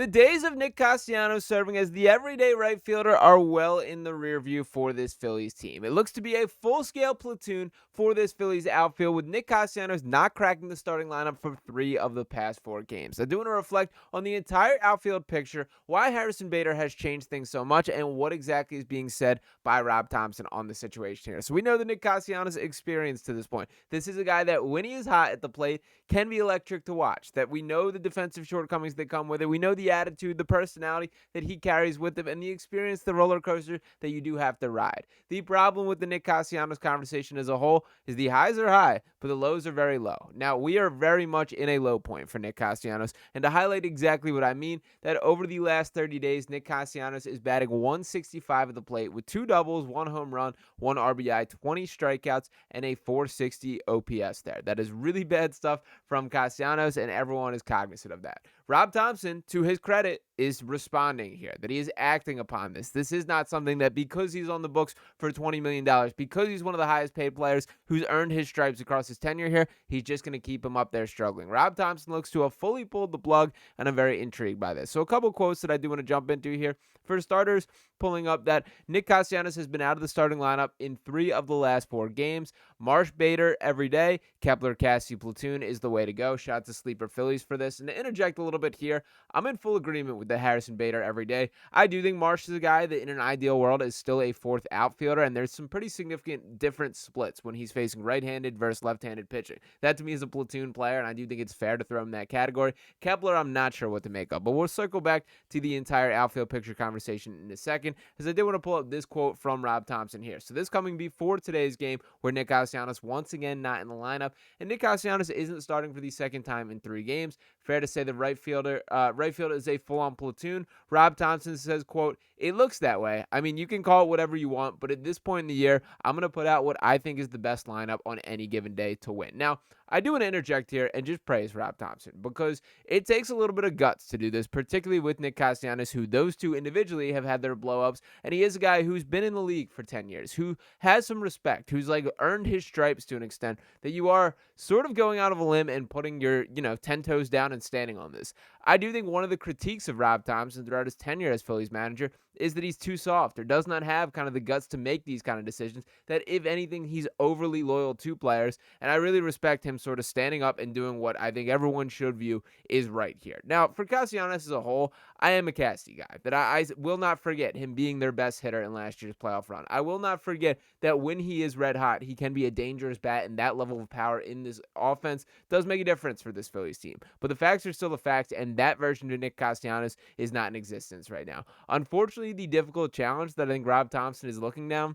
The days of Nick Castellanos serving as the everyday right fielder are well in the rear view for this Phillies team. It looks to be a full-scale platoon for this Phillies outfield, with Nick Castellanos not cracking the starting lineup for 3 of the past 4 games. I do want to reflect on the entire outfield picture, why Harrison Bader has changed things so much, and what exactly is being said by Rob Thomson on the situation here. So we know the Nick Castellanos experience to this point. This is a guy that, when he is hot at the plate, can be electric to watch. That we know the defensive shortcomings that come with it. We know the attitude, the personality that he carries with him, and the experience, the roller coaster that you do have to ride. The problem with the Nick Castellanos conversation as a whole is the highs are high, but the lows are very low. Now, we are very much in a low point for Nick Castellanos, and to highlight exactly what I mean, that over the last 30 days, Nick Castellanos is batting 165 at the plate with 2 doubles, 1 home run, 1 RBI, 20 strikeouts, and a 460 OPS there. That is really bad stuff from Castellanos, and everyone is cognizant of that. Rob Thomson, to his credit, is responding here, that he is acting upon this. This is not something that, because he's on the books for $20 million, because he's one of the highest paid players who's earned his stripes across his tenure here, he's just going to keep him up there struggling. Rob Thomson looks to have fully pulled the plug, and I'm very intrigued by this. So a couple quotes that I do want to jump into here. For starters, pulling up that Nick Castellanos has been out of the starting lineup in 3 of the last 4 games. Marsh Bader every day. Kepler Cassie platoon is the way to go. Shout out to Sleeper Phillies for this. And to interject a little bit here, I'm in full agreement with the Harrison Bader every day. I do think Marsh is a guy that in an ideal world is still a 4th outfielder, and there's some pretty significant different splits when he's facing right-handed versus left-handed pitching. That to me is a platoon player, and I do think it's fair to throw him in that category. Kepler, I'm not sure what to make of, but we'll circle back to the entire outfield picture conversation in a second, as I did want to pull up this quote from Rob Thomson here. So this coming before today's game, where Nick Castellanos once again not in the lineup, and Nick Castellanos isn't starting for the second time in 3 games. Fair to say the right field is a full-on platoon. Rob Thomson says, quote, "It looks that way. I mean, you can call it whatever you want, but at this point in the year, I'm going to put out what I think is the best lineup on any given day to win." Now, I do want to interject here and just praise Rob Thomson, because it takes a little bit of guts to do this, particularly with Nick Castellanos, who those two individually have had their blow-ups, and he is a guy who's been in the league for 10 years, who has some respect, who's like earned his stripes to an extent, that you are sort of going out of a limb and putting your, 10 toes down and standing on this. I do think one of the critiques of Rob Thomson throughout his tenure as Phillies manager is that he's too soft, or does not have kind of the guts to make these kind of decisions, that if anything, he's overly loyal to players, and I really respect him sort of standing up and doing what I think everyone should view is right here. Now, for Castellanos as a whole, I am a Casty guy, that I will not forget him being their best hitter in last year's playoff run. I will not forget that when he is red hot, he can be a dangerous bat, and that level of power in this offense does make a difference for this Phillies team. But the facts are still the facts, and that version of Nick Castellanos is not in existence right now. Unfortunately, the difficult challenge that I think Rob Thomson is looking down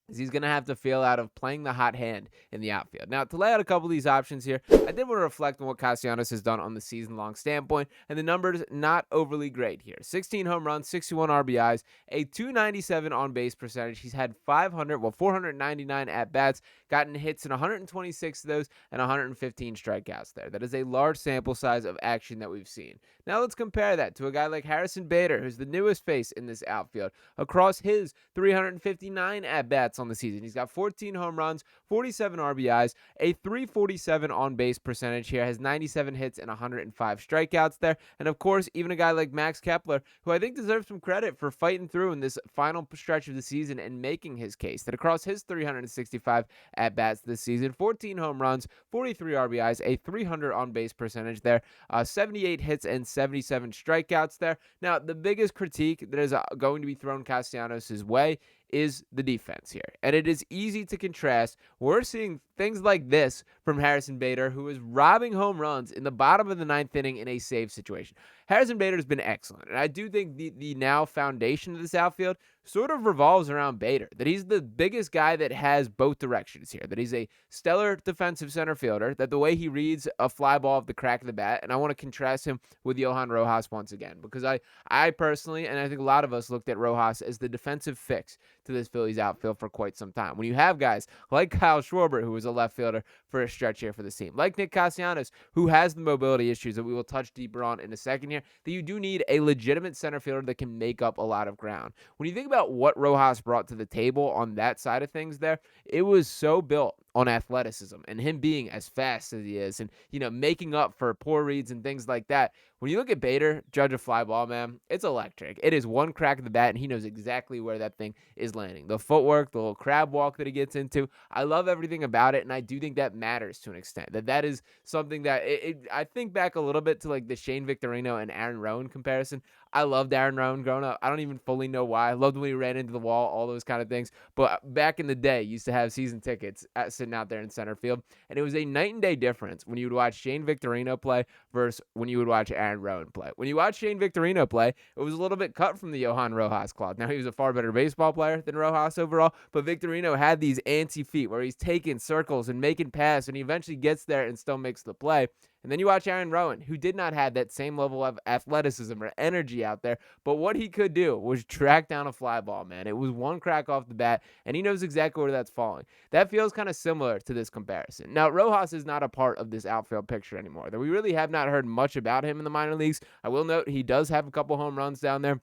is he's going to have to feel out of playing the hot hand in the outfield. Now, to lay out a couple of these options here, I did want to reflect on what Castellanos has done on the season-long standpoint, and the numbers not overly great here. 16 home runs, 61 RBIs, a 297 on-base percentage. He's had 499 at-bats, gotten hits in 126 of those, and 115 strikeouts there. That is a large sample size of action that we've seen. Now, let's compare that to a guy like Harrison Bader, who's the newest face in this outfield. Across his 359 at-bats on the season, he's got 14 home runs, 47 RBIs, a 347 on-base percentage here, has 97 hits and 105 strikeouts there. And of course, even a guy like Max Kepler, who I think deserves some credit for fighting through in this final stretch of the season and making his case, that across his 365 at-bats this season, 14 home runs, 43 RBIs, a 300 on-base percentage there, 78 hits and 77 strikeouts there. Now, the biggest critique that is going to be thrown Castellanos' way is the defense here. And it is easy to contrast. We're seeing things like this from Harrison Bader, who is robbing home runs in the bottom of the 9th inning in a save situation. Harrison Bader has been excellent, and I do think the now foundation of this outfield sort of revolves around Bader, that he's the biggest guy that has both directions here, that he's a stellar defensive center fielder, that the way he reads a fly ball off the crack of the bat, and I want to contrast him with Johan Rojas once again, because I personally, and I think a lot of us, looked at Rojas as the defensive fix to this Phillies outfield for quite some time. When you have guys like Kyle Schwarber, who was a left fielder for a stretch here for the team, like Nick Castellanos, who has the mobility issues that we will touch deeper on in a second here, that you do need a legitimate center fielder that can make up a lot of ground. When you think about what Rojas brought to the table on that side of things there, it was so built on athleticism and him being as fast as he is and, making up for poor reads and things like that. When you look at Bader, judge a fly ball, man, it's electric. It is one crack of the bat, and he knows exactly where that thing is landing. The footwork, the little crab walk that he gets into, I love everything about it, and I do think that matters to an extent. That is something that I think back a little bit to like the Shane Victorino and Aaron Rowan comparison. I loved Aaron Rowan growing up. I don't even fully know why. I loved when he ran into the wall, all those kind of things. But back in the day, used to have season tickets sitting out there in center field, and it was a night and day difference when you would watch Shane Victorino play versus when you would watch Aaron Rowan play. When you watch Shane Victorino play, it was a little bit cut from the Johan Rojas cloth. Now, he was a far better baseball player than Rojas overall, but Victorino had these antsy feet where he's taking circles and making passes, and he eventually gets there and still makes the play. And then you watch Aaron Rowan, who did not have that same level of athleticism or energy out there, but what he could do was track down a fly ball, man. It was one crack off the bat, and he knows exactly where that's falling. That feels kind of similar to this comparison. Now, Rojas is not a part of this outfield picture anymore. We really have not heard much about him in the minor leagues. I will note he does have a couple home runs down there.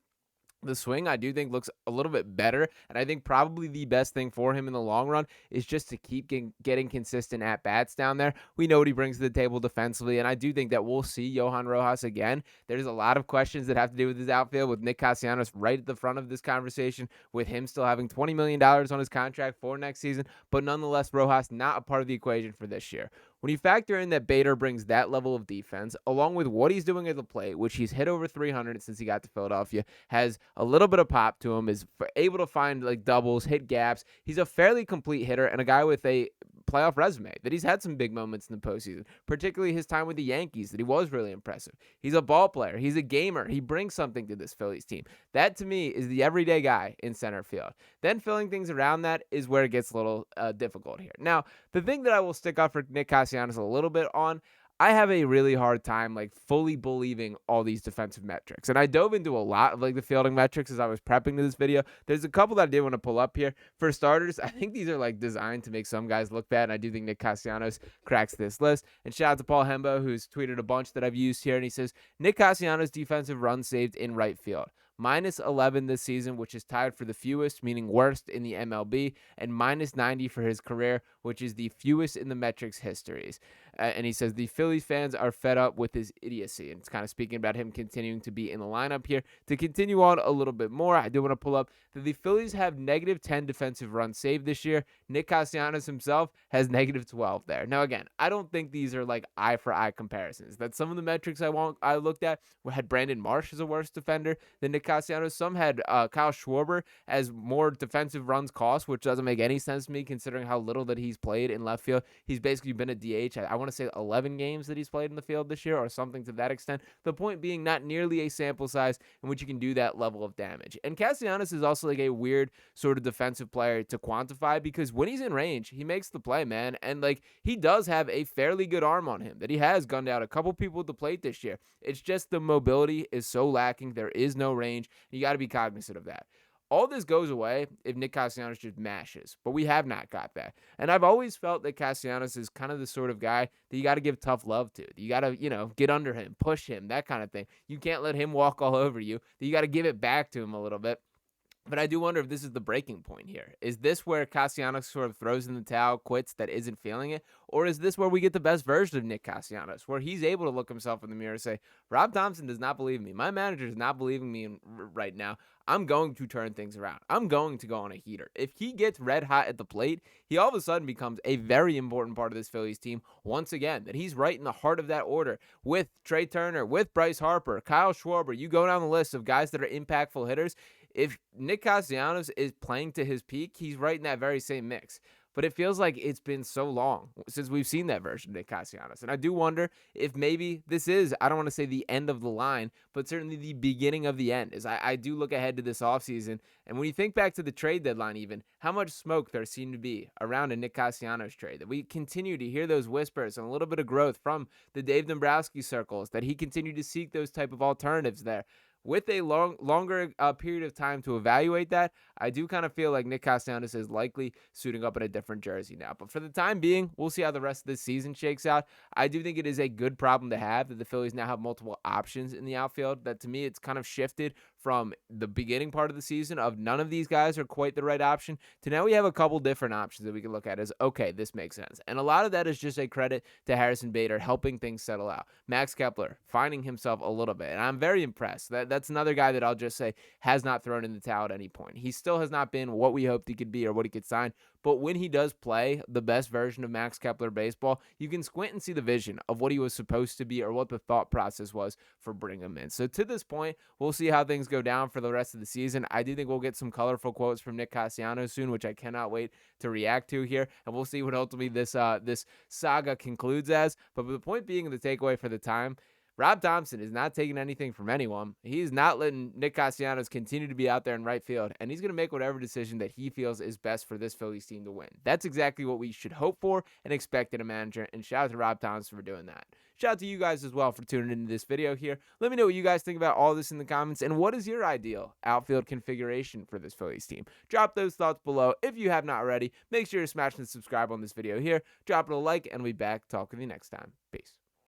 The swing, I do think, looks a little bit better, and I think probably the best thing for him in the long run is just to keep getting consistent at-bats down there. We know what he brings to the table defensively, and I do think that we'll see Johan Rojas again. There's a lot of questions that have to do with his outfield, with Nick Castellanos right at the front of this conversation, with him still having $20 million on his contract for next season, but nonetheless, Rojas not a part of the equation for this year. When you factor in that Bader brings that level of defense, along with what he's doing at the plate, which he's hit over 300 since he got to Philadelphia, has a little bit of pop to him, is able to find like doubles, hit gaps. He's a fairly complete hitter and a guy with a playoff resume that he's had some big moments in the postseason, particularly his time with the Yankees, that he was really impressive. He's a ball player. He's a gamer. He brings something to this Phillies team. That, to me, is the everyday guy in center field. Then filling things around that is where it gets a little difficult here. Now, the thing that I will stick up for Nick Castellanos a little bit on, I have a really hard time like fully believing all these defensive metrics. And I dove into a lot of like the fielding metrics as I was prepping to this video. There's a couple that I did want to pull up here. For starters, I think these are like designed to make some guys look bad, and I do think Nick Castellanos cracks this list. And shout out to Paul Hembo, who's tweeted a bunch that I've used here, and he says, Nick Castellanos defensive runs saved in right field. Minus 11 this season, which is tied for the fewest, meaning worst in the MLB, and minus 90 for his career, which is the fewest in the metrics histories. And he says the Phillies fans are fed up with his idiocy. And it's kind of speaking about him continuing to be in the lineup here. To continue on a little bit more, I do want to pull up that the Phillies have negative 10 defensive runs saved this year. Nick Castellanos himself has negative 12 there. Now, again, I don't think these are like eye for eye comparisons. That some of the metrics I looked at had Brandon Marsh as a worse defender than Nick Castellanos. Some had Kyle Schwarber as more defensive runs cost, which doesn't make any sense to me considering how little that he's played in left field. He's basically been a DH. I want to say 11 games that he's played in the field this year or something to that extent. The point being not nearly a sample size in which you can do that level of damage. And Castellanos is also like a weird sort of defensive player to quantify because when he's in range, he makes the play, man. And like he does have a fairly good arm on him that he has gunned out a couple people at the plate this year. It's just the mobility is so lacking. There is no range. You got to be cognizant of that. All this goes away if Nick Castellanos just mashes, but we have not got that. And I've always felt that Castellanos is kind of the sort of guy that you got to give tough love to. You got to, get under him, push him, that kind of thing. You can't let him walk all over you. You got to give it back to him a little bit. But I do wonder if this is the breaking point here. Is this where Castellanos sort of throws in the towel, quits, that isn't feeling it? Or is this where we get the best version of Nick Castellanos, where he's able to look himself in the mirror and say, Rob Thomson does not believe me. My manager is not believing me right now. I'm going to turn things around. I'm going to go on a heater. If he gets red hot at the plate, he all of a sudden becomes a very important part of this Phillies team once again, that he's right in the heart of that order with Trey Turner, with Bryce Harper, Kyle Schwarber. You go down the list of guys that are impactful hitters. If Nick Castellanos is playing to his peak, he's right in that very same mix. But it feels like it's been so long since we've seen that version of Nick Castellanos. And I do wonder if maybe this is, I don't want to say the end of the line, but certainly the beginning of the end. As I do look ahead to this offseason, and when you think back to the trade deadline even, how much smoke there seemed to be around a Nick Castellanos trade, that we continue to hear those whispers and a little bit of growth from the Dave Dombrowski circles, that he continued to seek those type of alternatives there. with a longer period of time to evaluate that, I do kind of feel like Nick Castellanos is likely suiting up in a different jersey now. But for the time being, we'll see how the rest of this season shakes out. I do think it is a good problem to have that the Phillies now have multiple options in the outfield. That to me, it's kind of shifted from the beginning part of the season of none of these guys are quite the right option to now we have a couple different options that we can look at as, okay, this makes sense. And a lot of that is just a credit to Harrison Bader helping things settle out. Max Kepler finding himself a little bit. And I'm very impressed. That's another guy that I'll just say has not thrown in the towel at any point. He still has not been what we hoped he could be or what he could sign. But when he does play the best version of Max Kepler baseball, you can squint and see the vision of what he was supposed to be or what the thought process was for bringing him in. So to this point, we'll see how things go down for the rest of the season. I do think we'll get some colorful quotes from Nick Castellanos soon, which I cannot wait to react to here. And we'll see what ultimately this saga concludes as. But the point being, the takeaway for the time, Rob Thomson is not taking anything from anyone. He's not letting Nick Castellanos continue to be out there in right field, and he's going to make whatever decision that he feels is best for this Phillies team to win. That's exactly what we should hope for and expect in a manager, and shout out to Rob Thomson for doing that. Shout out to you guys as well for tuning into this video here. Let me know what you guys think about all this in the comments, and what is your ideal outfield configuration for this Phillies team? Drop those thoughts below. If you have not already, make sure to smash the subscribe on this video here. Drop it a like, and we'll be back. Talk with you next time. Peace.